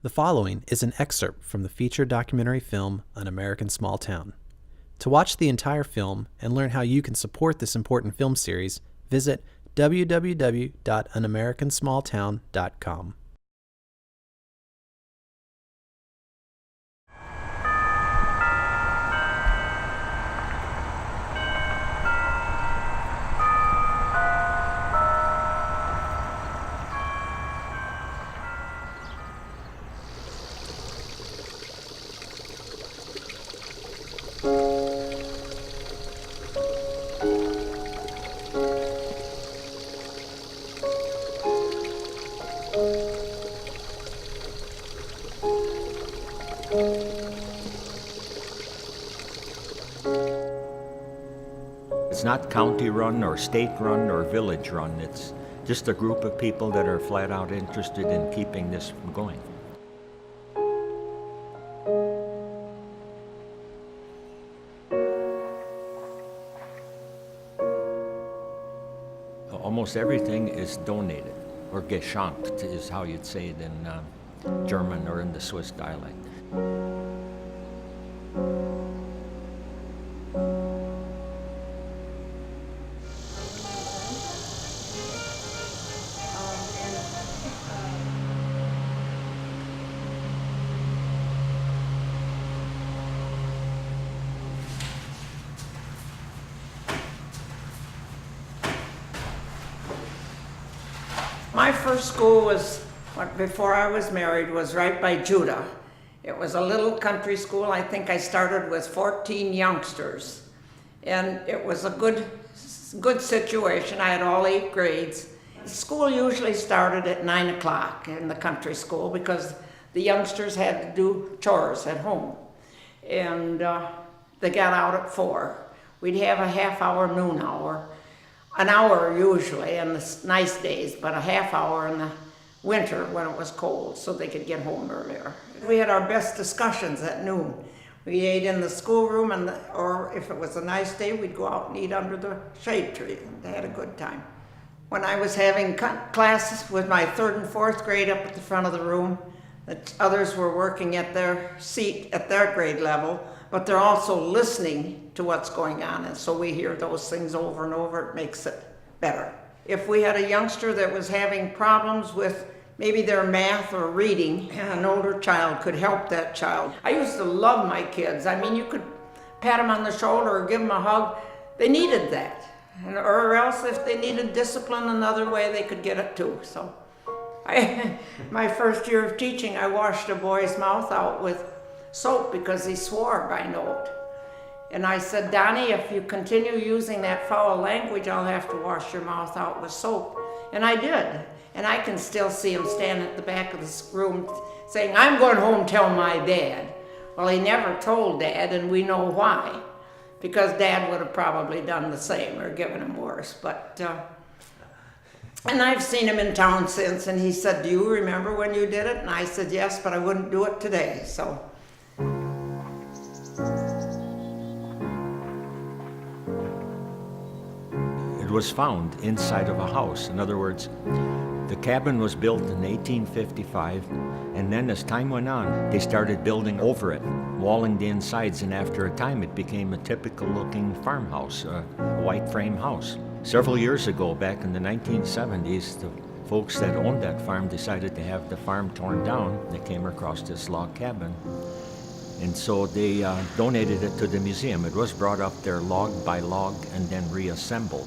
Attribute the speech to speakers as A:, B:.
A: The following is an excerpt from the feature documentary film An American Small Town. To watch the entire film and learn how you can support this important film series, visit www.anamerikansmalltown.com.
B: It's not county run or state run or village run. It's just a group of people that are flat out interested in keeping this from going. Almost everything is donated, or geschenkt is how you'd say it in German or in the Swiss dialect.
C: My first school was, before I was married, was right by Judah. It was a little country school. I think I started with 14 youngsters. And it was a good situation. I had all 8 grades. School usually started at 9 o'clock in the country school because the youngsters had to do chores at home. And they got out at 4. We'd have a half-hour, noon hour. An hour usually in the nice days, but a half hour in the winter when it was cold so they could get home earlier. We had our best discussions at noon. We ate in the schoolroom, or if it was a nice day, we'd go out and eat under the shade tree. They had a good time. When I was having classes with my 3rd and 4th grade up at the front of the room, the others were working at their seat at their grade level, but they're also listening to what's going on, and so we hear those things over and over. It makes it better. If we had a youngster that was having problems with maybe their math or reading, an older child could help that child. I used to love my kids. I mean, you could pat them on the shoulder or give them a hug. They needed that. Or else if they needed discipline another way, they could get it too. So my first year of teaching, I washed a boy's mouth out with soap because he swore by note. And I said, Donnie, if you continue using that foul language, I'll have to wash your mouth out with soap. And I did. And I can still see him standing at the back of the room saying, I'm going home, tell my dad. Well, he never told Dad, and we know why. Because Dad would have probably done the same or given him worse. But and I've seen him in town since, and he said, do you remember when you did it? And I said, yes, but I wouldn't do it today. So.
B: It was found inside of a house. In other words, the cabin was built in 1855, and then as time went on, they started building over it, walling the insides, and after a time it became a typical looking farmhouse, a white frame house. Several years ago, back in the 1970s, the folks that owned that farm decided to have the farm torn down. They came across this log cabin, and so they donated it to the museum. It was brought up there log by log and then reassembled.